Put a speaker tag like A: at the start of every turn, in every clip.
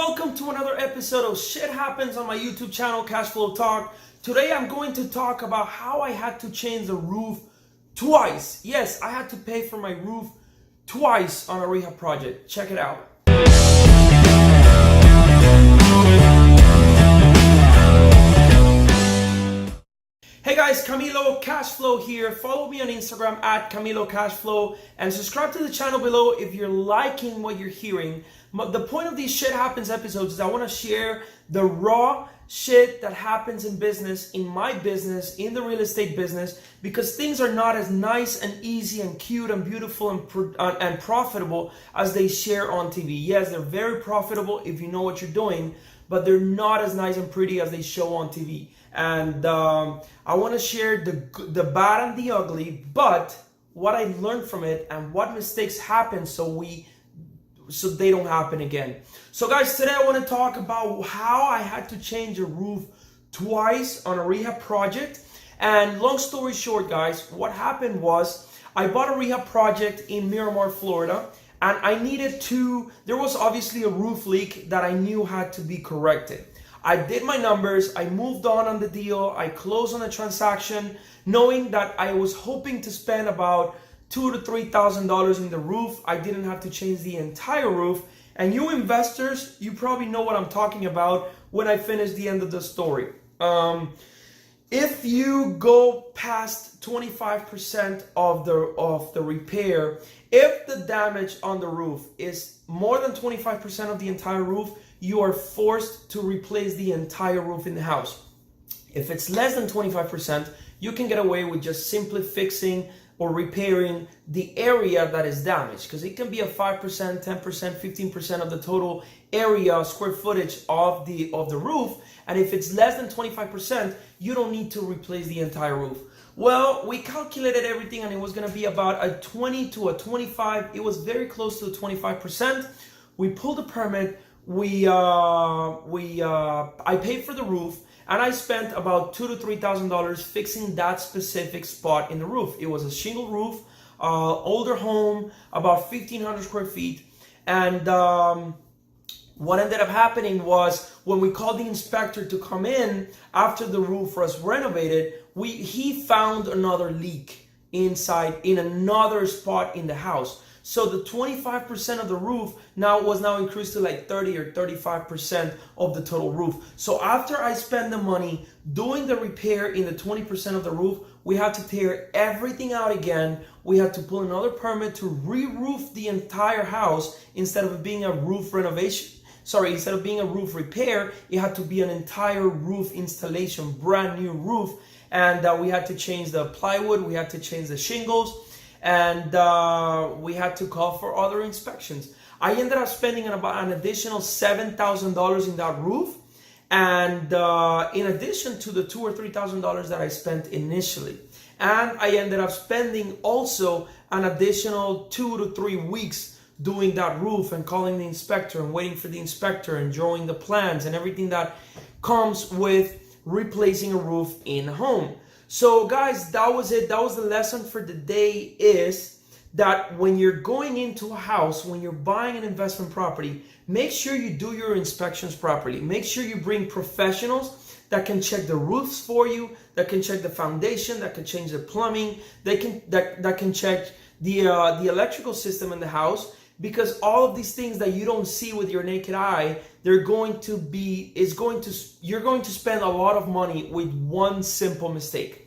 A: Welcome to another episode of Shit Happens on my YouTube channel, Cashflow Talk. Today I'm going to talk about how I had to change the roof twice. Yes, I had to pay for my roof twice on a rehab project. Check it out. Hey guys, Camilo Cashflow here. Follow me on Instagram at Camilo Cashflow and subscribe to the channel below if you're liking what you're hearing. The point of these Shit Happens episodes is I want to share the raw shit that happens in business, in my business, in the real estate business, because things are not as nice and easy and cute and beautiful and profitable as they share on TV. Yes, they're very profitable if you know what you're doing, but they're not as nice and pretty as they show on TV. And I want to share the bad and the ugly, but what I learned from it and what mistakes happen so they don't happen again. So guys, today I want to talk about how I had to change a roof twice on a rehab project. And long story short, guys, what happened was I bought a rehab project in Miramar, Florida, and there was obviously a roof leak that I knew had to be corrected. I did my numbers, I moved on the deal, I closed on the transaction, knowing that I was hoping to spend about $2,000 to $3,000 in the roof. I didn't have to change the entire roof. And you investors, you probably know what I'm talking about when I finish the end of the story. If you go past 25% of the repair, if the damage on the roof is more than 25% of the entire roof, you are forced to replace the entire roof in the house. If it's less than 25%, you can get away with just simply fixing or repairing the area that is damaged, because it can be a 5%, 10%, 15% of the total area, square footage of the roof. And if it's less than 25%, you don't need to replace the entire roof. Well, we calculated everything and it was going to be about a 20 to a 25. It was very close to the 25%. We pulled a permit. I paid for the roof, and I spent about $2,000 to $3,000 fixing that specific spot in the roof. It was a shingle roof, older home, about 1,500 square feet. And what ended up happening was when we called the inspector to come in after the roof was renovated, he found another leak inside in another spot in the house. So the 25% of the roof was now increased to like 30 or 35% of the total roof. So after I spent the money doing the repair in the 20% of the roof, we had to tear everything out again. We had to pull another permit to re-roof the entire house instead of it being a roof renovation. Instead of being a roof repair, it had to be an entire roof installation, brand new roof. And we had to change the plywood, we had to change the shingles, and we had to call for other inspections. I ended up spending about an additional $7,000 in that roof, and in addition to the $2,000 or $3,000 that I spent initially. And I ended up spending also an additional 2 to 3 weeks doing that roof and calling the inspector and waiting for the inspector and drawing the plans and everything that comes with replacing a roof in a home. So guys, that was it. That was the lesson for the day, is that when you're going into a house, when you're buying an investment property, make sure you do your inspections properly. Make sure you bring professionals that can check the roofs for you, that can check the foundation, that can change the plumbing, that can check the electrical system in the house, because all of these things that you don't see with your naked eye, you're going to spend a lot of money with one simple mistake.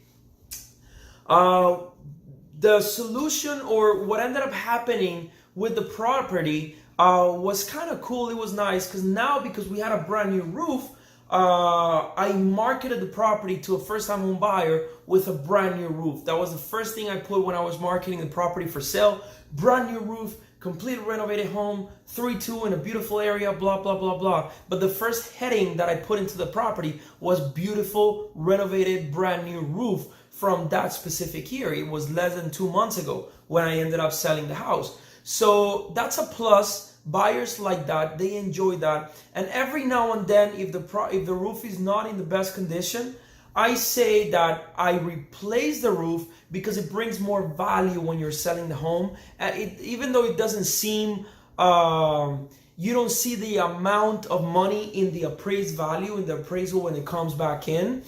A: The solution, or what ended up happening with the property, was kind of cool. It was nice because we had a brand new roof, I marketed the property to a first-time home buyer with a brand new roof. That was the first thing I put when I was marketing the property for sale. Brand new roof, complete renovated home, 3-2 in a beautiful area, blah, blah, blah, blah. But the first heading that I put into the property was beautiful, renovated, brand new roof from that specific year. It was less than 2 months ago when I ended up selling the house. So that's a plus. Buyers like that, they enjoy that. And every now and then, if the roof is not in the best condition, I say that I replace the roof because it brings more value when you're selling the home. Even though it doesn't seem you don't see the amount of money in the appraised value, in the appraisal when it comes back in.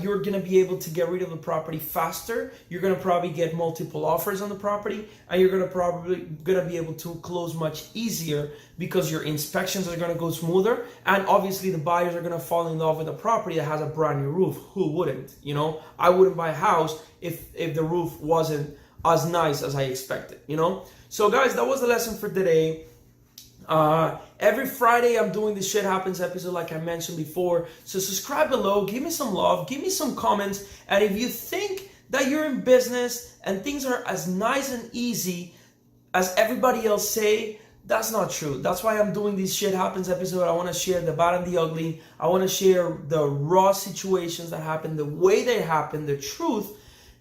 A: You're going to be able to get rid of the property faster. You're going to probably get multiple offers on the property, and you're going to be able to close much easier because your inspections are going to go smoother, and obviously the buyers are going to fall in love with a property that has a brand new roof. Who wouldn't? You know, I wouldn't buy a house if the roof wasn't as nice as I expected, you know? So guys, that was the lesson for today. Every Friday I'm doing the Shit Happens episode like I mentioned before. So subscribe below, give me some love, give me some comments. And if you think that you're in business and things are as nice and easy as everybody else say, that's not true. That's why I'm doing this Shit Happens episode. I want to share the bad and the ugly. I want to share the raw situations that happen, the way they happen, the truth.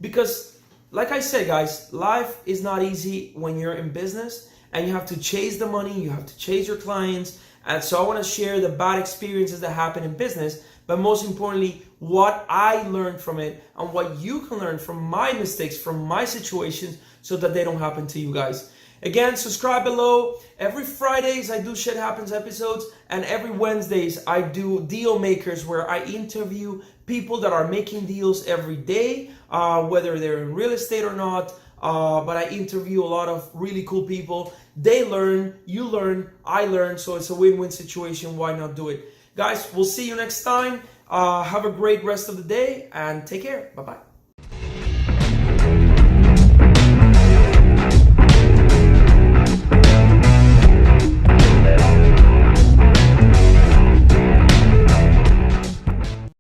A: Because like I said, guys, life is not easy when you're in business. And you have to chase the money, you have to chase your clients. And so I want to share the bad experiences that happen in business, but most importantly, what I learned from it and what you can learn from my mistakes, from my situations, so that they don't happen to you guys. Again, subscribe below. Every Fridays I do Shit Happens episodes, and every Wednesdays I do Deal Makers, where I interview people that are making deals every day, whether they're in real estate or not. But I interview a lot of really cool people. They learn, you learn, I learn. So it's a win-win situation. Why not do it? Guys, we'll see you next time. Have a great rest of the day and take care. Bye-bye.